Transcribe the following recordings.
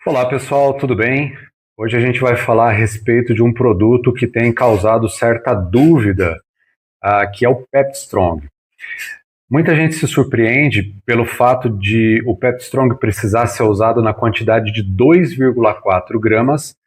Olá pessoal, tudo bem? Hoje a gente vai falar a respeito de um produto que tem causado certa dúvida, que é o Pepstrong. Muita gente se surpreende pelo fato de o Pepstrong precisar ser usado na quantidade de 2,4 gramas,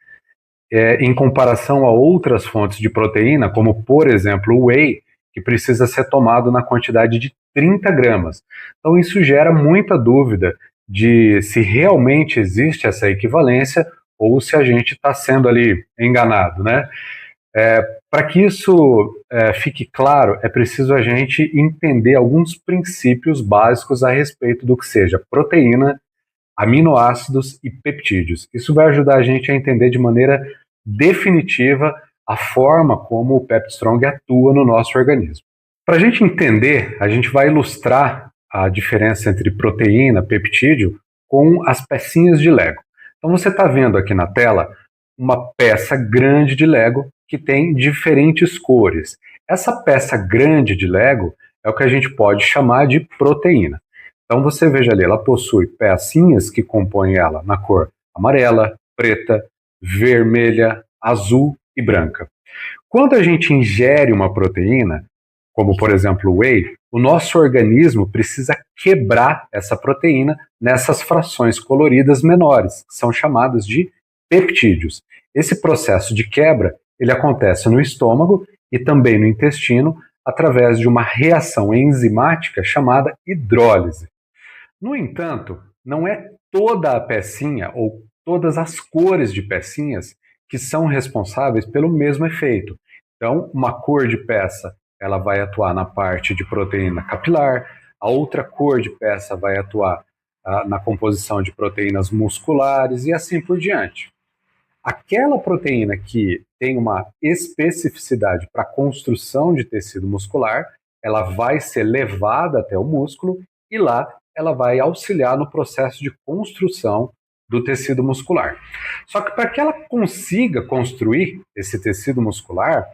em comparação a outras fontes de proteína, como por exemplo o whey, que precisa ser tomado na quantidade de 30 gramas. Então isso gera muita dúvida de se realmente existe essa equivalência ou se a gente está sendo ali enganado, né? Para que isso fique claro, é preciso a gente entender alguns princípios básicos a respeito do que seja proteína, aminoácidos e peptídeos. Isso vai ajudar a gente a entender de maneira definitiva a forma como o Pepstrong atua no nosso organismo. Para a gente entender, a gente vai ilustrar a diferença entre proteína e peptídeo com as pecinhas de Lego. Então você está vendo aqui na tela uma peça grande de Lego que tem diferentes cores. Essa peça grande de Lego é o que a gente pode chamar de proteína. Então você veja ali, ela possui pecinhas que compõem ela na cor amarela, preta, vermelha, azul e branca. Quando a gente ingere uma proteína, como por exemplo o whey, o nosso organismo precisa quebrar essa proteína nessas frações coloridas menores, que são chamadas de peptídeos. Esse processo de quebra, ele acontece no estômago e também no intestino através de uma reação enzimática chamada hidrólise. No entanto, não é toda a pecinha ou todas as cores de pecinhas que são responsáveis pelo mesmo efeito. Então, uma cor de peça, ela vai atuar na parte de proteína capilar, a outra cor de peça vai atuar na composição de proteínas musculares e assim por diante. Aquela proteína que tem uma especificidade para a construção de tecido muscular, ela vai ser levada até o músculo e lá ela vai auxiliar no processo de construção do tecido muscular. Só que para que ela consiga construir esse tecido muscular,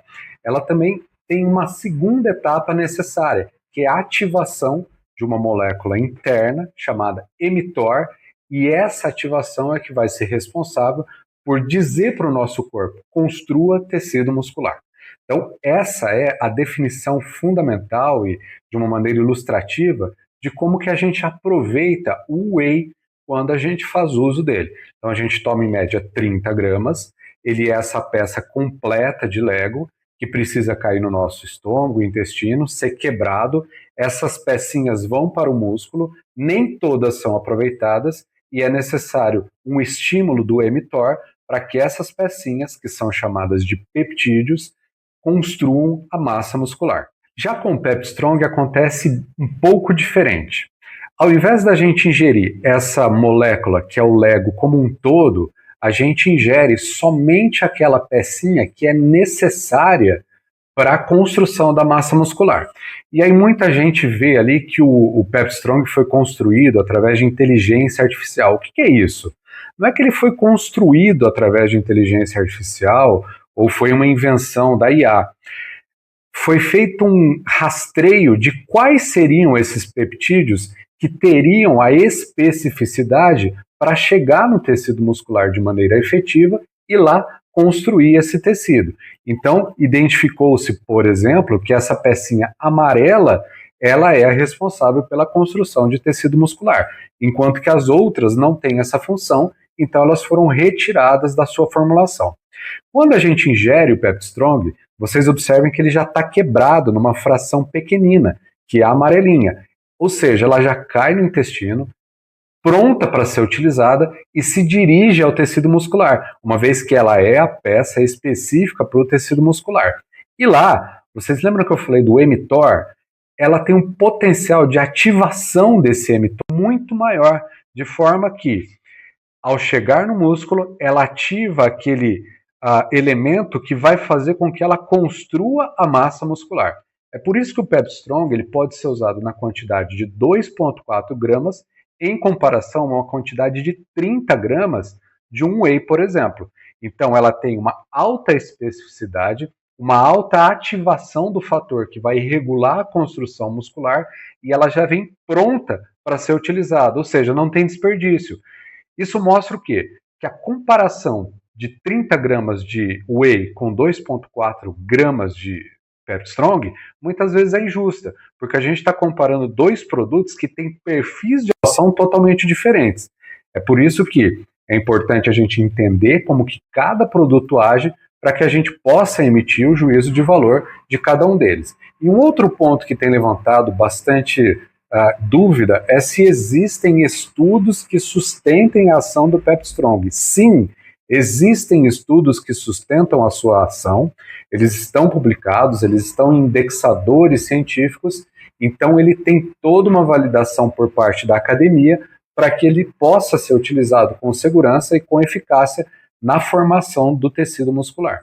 ela também tem uma segunda etapa necessária, que é a ativação de uma molécula interna chamada mTOR, e essa ativação é que vai ser responsável por dizer para o nosso corpo, construa tecido muscular. Então, essa é a definição fundamental e de uma maneira ilustrativa de como que a gente aproveita o whey quando a gente faz uso dele. Então, a gente toma em média 30 gramas, ele é essa peça completa de Lego que precisa cair no nosso estômago, intestino, ser quebrado, essas pecinhas vão para o músculo, nem todas são aproveitadas e é necessário um estímulo do mTOR para que essas pecinhas, que são chamadas de peptídeos, construam a massa muscular. Já com o Pepstrong acontece um pouco diferente. Ao invés da gente ingerir essa molécula, que é o Lego como um todo, a gente ingere somente aquela pecinha que é necessária para a construção da massa muscular. E aí muita gente vê ali que o Pepstrong foi construído através de inteligência artificial. O que é isso? Não é que ele foi construído através de inteligência artificial ou foi uma invenção da IA. Foi feito um rastreio de quais seriam esses peptídeos que teriam a especificidade para chegar no tecido muscular de maneira efetiva e lá construir esse tecido. Então, identificou-se, por exemplo, que essa pecinha amarela ela é a responsável pela construção de tecido muscular, enquanto que as outras não têm essa função, então elas foram retiradas da sua formulação. Quando a gente ingere o Pepstrong, vocês observem que ele já está quebrado numa fração pequenina, que é a amarelinha. Ou seja, ela já cai no intestino, pronta para ser utilizada e se dirige ao tecido muscular, uma vez que ela é a peça específica para o tecido muscular. E lá, vocês lembram que eu falei do mTOR? Ela tem um potencial de ativação desse mTOR muito maior, de forma que, ao chegar no músculo, ela ativa aquele elemento que vai fazer com que ela construa a massa muscular. É por isso que o Pepstrong ele pode ser usado na quantidade de 2,4 gramas em comparação a uma quantidade de 30 gramas de um whey, por exemplo. Então, ela tem uma alta especificidade, uma alta ativação do fator que vai regular a construção muscular e ela já vem pronta para ser utilizada, ou seja, não tem desperdício. Isso mostra o quê? que a comparação de 30 gramas de whey com 2,4 gramas de Pepsi Strong muitas vezes é injusta, porque a gente está comparando dois produtos que têm perfis de ação totalmente diferentes. É por isso que é importante a gente entender como que cada produto age para que a gente possa emitir o juízo de valor de cada um deles. E um outro ponto que tem levantado bastante dúvida é se existem estudos que sustentem a ação do Pepsi Strong. Sim, existem estudos que sustentam a sua ação, eles estão publicados, eles estão em indexadores científicos, então ele tem toda uma validação por parte da academia para que ele possa ser utilizado com segurança e com eficácia na formação do tecido muscular.